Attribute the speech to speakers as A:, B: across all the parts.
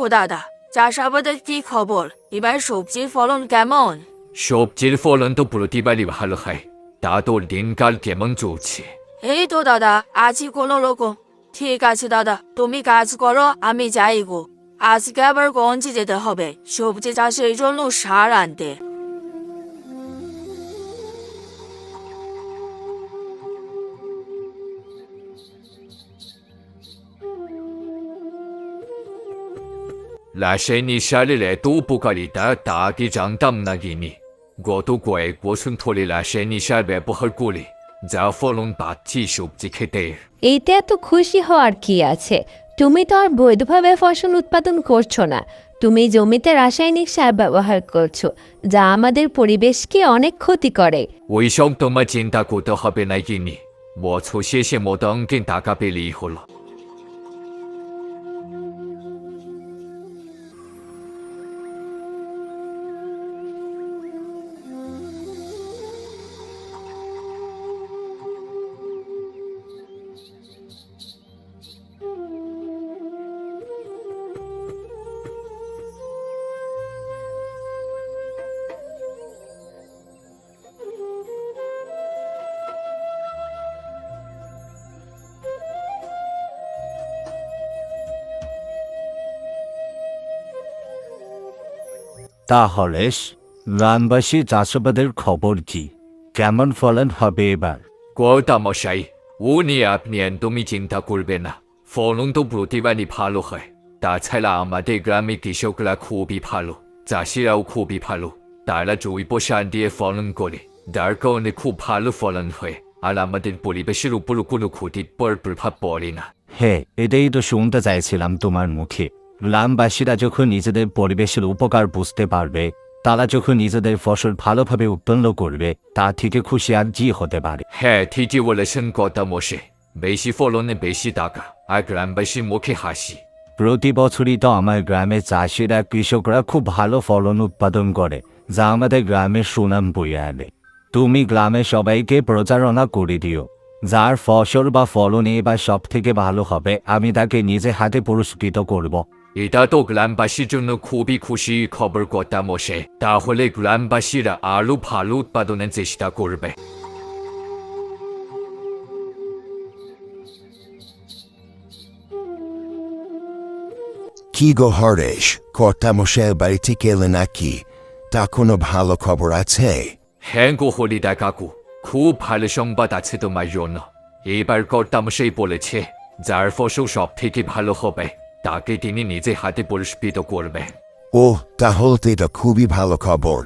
A: দেখো দাদা, চাষাবাদের কি খবর? এবার সবজির ফলন কেমন?
B: সবজির ফলন তো প্রতিবারই ভালো হয়। তা তোর দিনকাল কেমন চলছে?
A: এই তো দাদা, আছি কোনো রকম। ঠিক আছে দাদা, তুমি কাজ করো, আমি যাই গো। আজকে আবার গঞ্জে যেতে হবে সবজি চাষের জন্য সার আনতে।
B: রাসায়নিক সারের এত উপকারিতা তা আগে জানতাম না গিনি। গত কয়েক বছর ধরে রাসায়নিক সার ব্যবহার করে যা ফলন পাচ্ছি সবজি খেতে।
C: এইতে এত খুশি হওয়ার কি আছে? তুমি তো আর বৈধভাবে ফসল উৎপাদন করছো না, তুমি জমিতে রাসায়নিক সার ব্যবহার করছো, যা আমাদের পরিবেশকে অনেক ক্ষতি করে।
B: ওইসব তোমার চিন্তা করতে হবে না গিনি। বছর শেষে মতো অঙ্কের টাকা পেলেই হলো।
D: তাহলে গ্রামবাসী চাষাবাদের খবর কি? কেমন ফলন হবে এবার?
B: কর্তামশাই, ও নিয়ে আপনি একদমই চিন্তা করবেন না। ফলন তো প্রতিবারই ভালো হয়। তাছাড়া আমাদের গ্রামে কৃষকরা খুবই ভালো, চাষিরাও খুবই ভালো। তারা জৈব সার দিয়ে ফলন করে, যার কারণে খুব ভালো ফলন হয়। আর আমাদের পরিবেশের উপরও কোনো ক্ষতির প্রভাব পড়ে না।
D: হ্যাঁ, এটাই তো শুনতে চাইছিলাম তোমার মুখে। গ্রামবাসীরা যখন নিজেদের পরিবেশের উপকার বুঝতে পারবে, তারা যখন নিজেদের ফসল ভালোভাবে উৎপন্ন করবে, তা থেকে খুশি আর জি হতে পারে।
B: হ্যাঁ, ঠিকই বলেছেন কর্তামশাই। বেশি ফলনে বেশি টাকা, আর গ্রামবাসীর মুখে হাসি।
D: প্রতি বছরই তো আমার গ্রামের চাষিরা কৃষকরা খুব ভালো ফলন উৎপাদন করে, যা আমাদের গ্রামের সুনাম বয়ে আনে। তুমি গ্রামে সবাইকে প্রচারণা করে দিও। যার ফসল বা ফলন এবার সব থেকে ভালো হবে, আমি তাকে নিজে হাতে পুরস্কৃত করব।
B: এটা তো গ্রামবাসীর জন্য খুবই খুশির খবর কর্তামশাই। তাহলে গ্রামবাসীরা আরো ভালো উৎপাদনের চেষ্টা করবে।
E: কি গো হরেশ, কর্তামশাইয়ের বাড়িতে গেলে নাকি? তা কোনো ভালো খবর আছে?
B: হ্যাঁ গো হরিদা কাকু, খুব ভালো সংবাদ আছে তোমার জন্য। এবার কর্তামশাই বলেছে, যার ফসল সব থেকে ভালো হবে তাকে তিনি নিজে হাতে পুরস্কৃত করবে।
E: ও, তাহলে তো এটা খুবই ভালো খবর।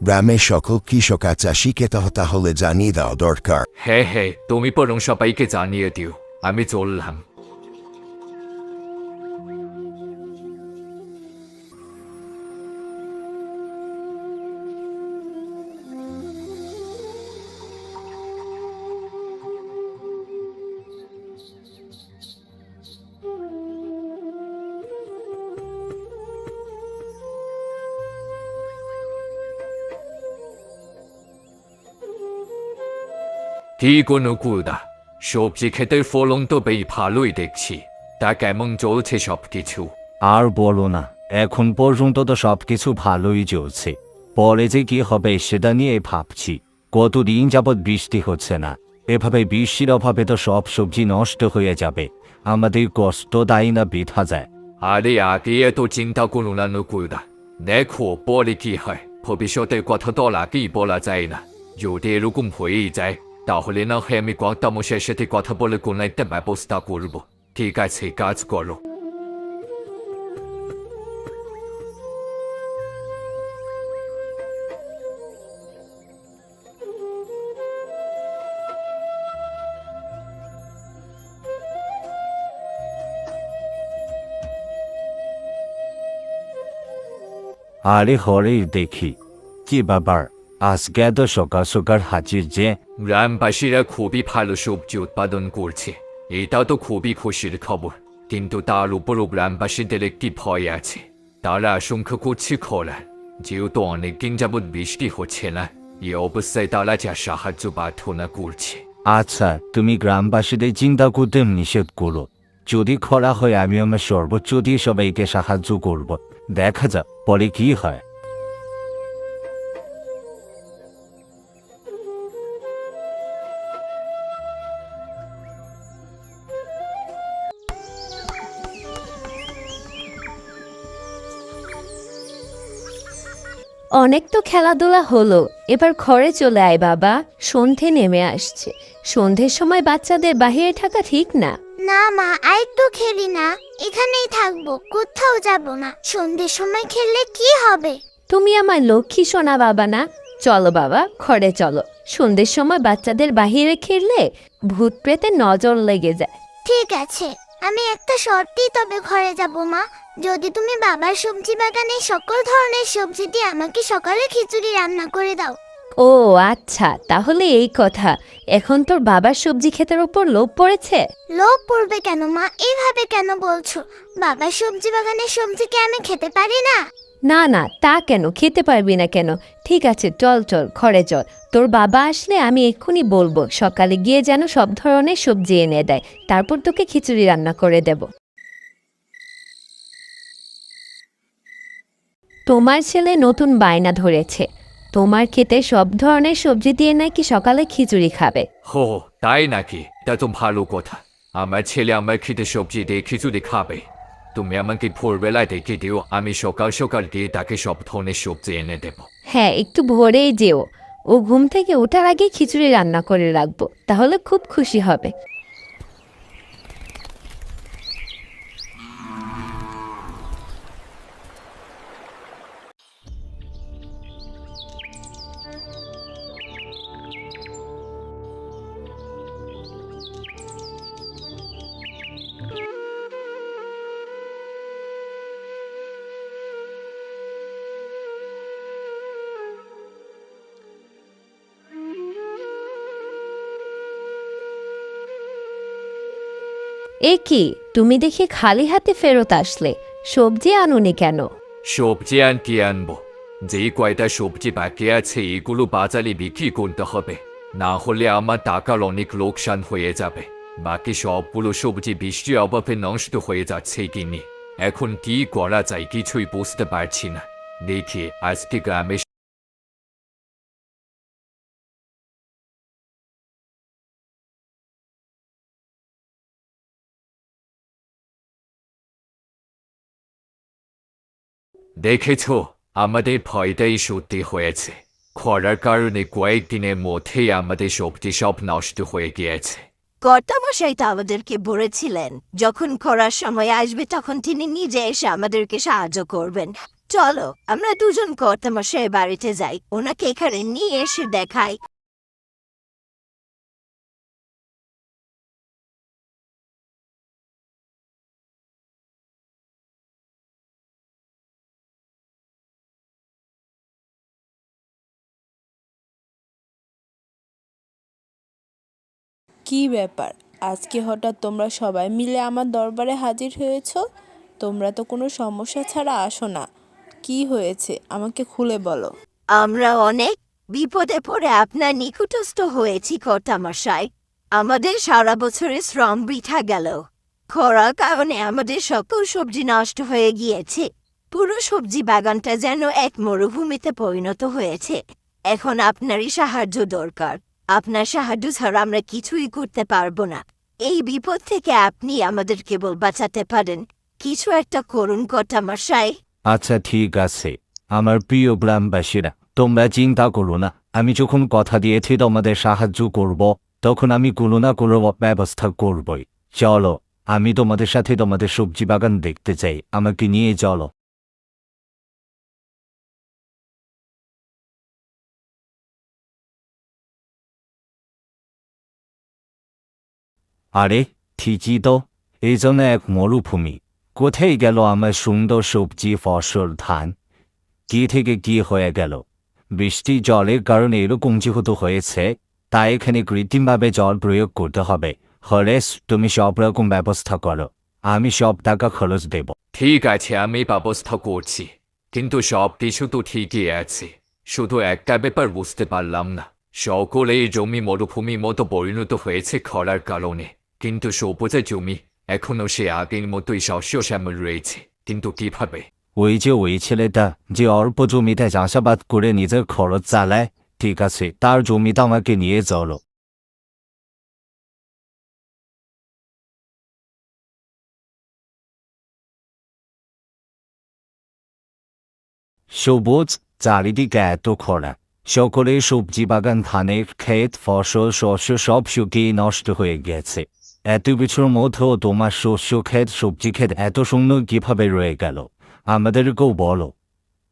E: গ্রামের সকল কৃষক আর চাষিকে তাহলে জানিয়ে দেওয়া দরকার।
B: হ্যাঁ হ্যাঁ, তুমি বরং সবাইকে জানিয়ে দিও। আমি চললাম। কি কোনো কুদা, সবজি ক্ষেতের ফলন তো বেশ ভালোই দেখছি। তা কেমন চলছে সবকিছু?
D: আর বলো না, এখন পর্যন্ত তো সবকিছু ভালোই চলছে। পরে যে কি হবে সেটা নিয়ে ভাবছি। কতদিন যাবৎ বৃষ্টি হচ্ছে না, এভাবে বৃষ্টির অভাবে তো সব সবজি নষ্ট হয়ে যাবে। আমাদের কষ্ট তাই না বৃথা যায়।
B: আরে আগে এত চিন্তা করো না নকুদা। দেখো পরে কি হয়, ভবিষ্যতের কথা তো আগেই বলা যায় না। যদি এরকম হয়েই যায়, তাহলে না হয় আমি কর্তামশাইয়ের সাথে কথা বলে কোনো একটা ব্যবস্থা করব। ঠিক আছে, কাজ করো।
D: আরে হরে দেখি, কি ব্যাপার আজকে তো সকাল সকাল হাজির যে?
B: গ্রামবাসীরা খুবই ভালো সবজি উৎপাদন করছে, এটা তো খুবই খুশির খবর। কিন্তু তার উপরও গ্রামবাসীদের একটি ভয় আছে। তারা আশঙ্কা করছে খরা। যেহেতু অনেকদিন যাবৎ বৃষ্টি হচ্ছে না, এই অবস্থায় তারা যা সাহায্য প্রার্থনা করছে।
D: আচ্ছা, তুমি গ্রামবাসীদের চিন্তা করতে নিষেধ করো। যদি খরা হয় আমি আমার সর্বোচ্চ দিয়ে সবাইকে সাহায্য করব। দেখা যাক পরে কি হয়।
C: অনেক তো খেলাধুলা হলো, এবার ঘরে চলে আয় বাবা, সন্ধে নেমে আসছে। সন্ধ্যের সময় বাচ্চাদের বাহিরে থাকা ঠিক না।
F: না মা, আর তো খেলি না, এখানেই থাকবো, কোথাও যাব না। সন্ধ্যের সময় খেললে কি হবে?
C: তুমি আমার লক্ষ্মী সোনা বাবা না। চলো বাবা, ঘরে চলো। সন্ধ্যের সময় বাচ্চাদের বাহিরে খেললে ভূত প্রেতের নজর লেগে যায়।
F: ঠিক আছে, আমি একটা শর্তেই তবে ঘরে যাব মা। যদি তুমি বাবার সবজি বাগানে সকল ধরনের সবজি দিয়ে আমাকে সকালে খিচুড়ি রান্না করে দাও।
C: ও আচ্ছা, তাহলে এই কথা। এখন তোর বাবার সবজি ক্ষেতের উপর লোভ পড়েছে?
F: লোভ পড়বে কেন মা, এইভাবে কেন বলছো? বাবার সবজি বাগানের সবজি কি আমি খেতে পারি না?
C: না না, তা কেন, খেতে পারবি না কেন? ঠিক আছে, চল চল ঘরে চল। তোর বাবা আসলে আমি এক্ষুনি বলবো সকালে গিয়ে যেন সব ধরনের সবজি এনে দেয়, তারপর তোকে খিচুড়ি রান্না করে দেব। তোমার ছেলে নতুন বায়না ধরেছে, তোমার খেতে সব ধরনের সবজি দিয়ে নাকি সকালে খিচুড়ি খাবে।
B: হো, তাই নাকি? তা তো ভালো কথা। আমার ছেলে আমার খেতে সবজি দিয়ে খিচুড়ি খাবে। তুমি আমাকে ভোরবেলায় ডেকে দিও, আমি সকাল সকাল দিয়ে তাকে সব ধরনের সবজি এনে দেবো।
C: হ্যাঁ, একটু ভোরেই যেও। ও ঘুম থেকে ওঠার আগে খিচুড়ি রান্না করে রাখবো, তাহলে খুব খুশি হবে। এ কি, তুমি দেখি খালি হাতে ফেরত আসলে, সবজি আনুনি কেন?
B: সবজি আর কি আনবো? যেই কয়টা সবজি বাকি আছে এগুলো বাজারে বিক্রি করতে হবে, না হলে আমার টাকার অনেক লোকসান হয়ে যাবে। বাকি সবগুলো সবজি বৃষ্টির অভাবে নষ্ট হয়ে যাচ্ছে কিনি। এখন কি করা যায় কিছুই বুঝতে পারছি না। দেখি আজকে গ্রামে দেখেছো, আমাদের ভয়টাই সত্যি হয়েছে। খরার কারণে কয়েকদিনের মধ্যেই আমাদের সবজি সব নষ্ট হয়ে গিয়েছে।
G: কর্তামশাই তো আমাদেরকে বলেছিলেন যখন খরার সময় আসবে তখন তিনি নিজে এসে আমাদেরকে সাহায্য করবেন। চলো আমরা দুজন কর্তামশাই বাড়িতে যাই, ওনাকে এখানে নিয়ে এসে দেখাই।
H: কি ব্যাপার, আজকে হঠাৎ তোমরা সবাই মিলে আমার দরবারে হাজির হয়েছো? তোমরা তো কোনো সমস্যা ছাড়া আসো না। কি হয়েছে আমাকে খুলে বলো।
G: আমরা অনেক বিপদে পড়ে আপনার নিকটস্থ হয়েছি কর্তামশাই। আমাদের সারা বছরের শ্রম বৃথা গেল। খরার কারণে আমাদের সকল সবজি নষ্ট হয়ে গিয়েছে। পুরো সবজি বাগানটা যেন এক মরুভূমিতে পরিণত হয়েছে। এখন আপনারই সাহায্য দরকার। আপনার সাহায্য ছাড়া আমরা কিছুই করতে পারবো না। এই বিপদ থেকে আপনি আমাদের কেবল বাঁচাতে পারেন। কিছু একটা করুন কর্তামশাই।
D: আচ্ছা ঠিক আছে আমার প্রিয় গ্রামবাসীরা, তোমরা চিন্তা করো না। আমি যখন কথা দিয়েছি তোমাদের সাহায্য করব, তখন আমি কোনো না কোনো ব্যবস্থা করবই। চলো, আমি তোমাদের সাথে তোমাদের সবজি বাগান দেখতে চাই, আমাকে নিয়ে চলো। আরে ঠিকই তো, এই জন্য এক মরুভূমি। কোথায় গেল আমার সুন্দর সবজি ফসল ধান? কি থেকে কি হয়ে গেল? বৃষ্টি জলের কারণে এরকম যেহেতু হয়েছে, তাই এখানে কৃত্রিমভাবে জল প্রয়োগ করতে হবে। হরেশ, তুমি সব রকম ব্যবস্থা করো, আমি সব টাকা খরচ দেব।
B: ঠিক আছে, আমি ব্যবস্থা করছি। কিন্তু সব কিছু তো ঠিকই আছে, শুধু একটা ব্যাপার বুঝতে পারলাম না। সকলে এই জমি মরুভূমির মতো পরিণত হয়েছে খরার কারণে, কিন্তু সবুজের জমি এখনো সে আগের মতোই শস্য শ্যামল রয়েছে, কিন্তু কিভাবে?
D: ওই ছেলেটা যে অল্প জমিতে চাষাবাদ করে নিজের খরচ চালায়, ঠিক আছে তার জমিটা আমাকে নিয়ে চলো। সবুজ চারিদিকে এত খরা, সকলের সবজি বাগান, ধানের ক্ষেত, ফসল, শস্য সব শুকিয়ে নষ্ট হয়ে গেছে। এত কিছুর মধ্যেও তোমার শস্য ক্ষেত, সবজি ক্ষেত এত সুন্দর কিভাবে রয়ে গেল? আমাদেরকেও বলো,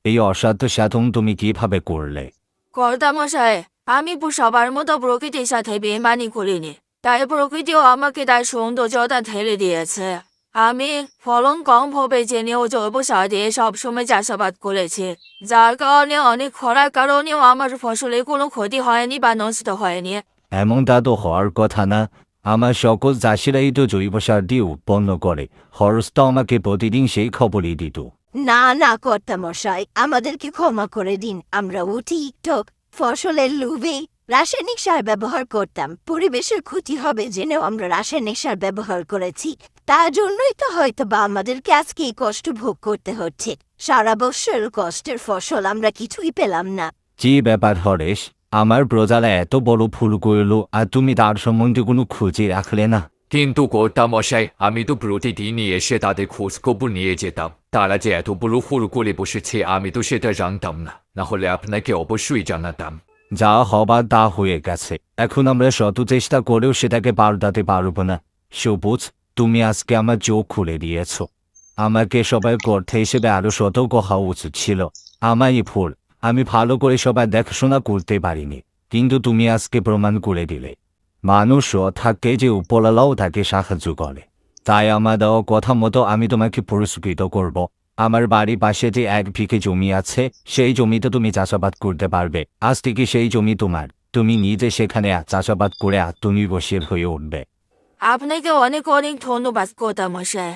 D: এই অসাধ্য সাধন তুমি কিভাবে করলে?
A: কর্তামশাই, আমি সবার মতো প্রকৃতির সাথে বেমানি করিনি, তাই প্রকৃতিও আমাকে তার সৌন্দর্যতা ঢেলে দিয়েছে। আমি ফলন কম হবে জেনেও জৈব সার দিয়ে সবসময় চাষাবাদ করেছি, যার কারণে অনেক খরার কারণেও আমার ফসলের কোনো ক্ষতি হয়নি বা নষ্ট হয়নি।
D: এমনটা তো হওয়ার কথা না। আমার সকল চাষিরাই তো জৈব সার দিয়ে উৎপন্ন করে। হরস তো আমাকে প্রতিদিন সেই খবরই দিত।
G: না না কর্তামশাই, আমাদেরকে ক্ষমা করে দিন। আমরা অতিরিক্ত ফসলের লোভে রাসায়নিক সার ব্যবহার করতাম। পরিবেশের ক্ষতি হবে জেনেও আমরা রাসায়নিক সার ব্যবহার করেছি। তার জন্যই তো হয়তো বা আমাদেরকে আজকে এই কষ্ট ভোগ করতে হচ্ছে। সারা বছর কষ্টের ফসল আমরা কিছুই পেলাম না।
D: কি ব্যাপার হরেশ, আমার প্রজারা এত বড় ভুল করল আর তুমি তার সম্বন্ধে কোনো খুঁজে রাখলে না?
B: কিন্তু কর্তামশাই, আমি তো প্রতিদিনই এসে তাদের খোঁজখবর নিয়ে যেতাম। তারা যে এত বড় ভুল করে বসেছে আমি তো সেটা জানতাম না, না হলে আপনাকে অবশ্যই জানাতাম।
D: যা হবার তা হয়ে গেছে, এখন আমরা শত চেষ্টা করেও সেটাকে পাল্টাতে পারবো না। সবুজ, তুমি আজকে আমার চোখ খুলে দিয়েছ। আমাকে সবাই কর্তা হিসেবে আরো সতর্ক হওয়া উচিত ছিল। আমারই ভুল, আমি ভালো করে সবাই দেখাশোনা করতে পারিনি, কিন্তু তুমি আজকে প্রমাণ করে দিলে মানুষও থাকে যে উপরওয়ালাও তাকে সাহায্য করে। তাই আমার দেওয়া কথা মতো আমি তোমাকে পুরস্কৃত করব। আমার বাড়ির পাশে যে 1 বিঘে জমি আছে, সেই জমিতে তুমি চাষাবাদ করতে পারবে। আজ থেকে সেই জমি তোমার, তুমি নিজে সেখানে চাষাবাদ করে আত্মনির্ভরশীল হয়ে উঠবে।
A: আপনাকে অনেক অনেক ধন্যবাদ কর্তামশাই।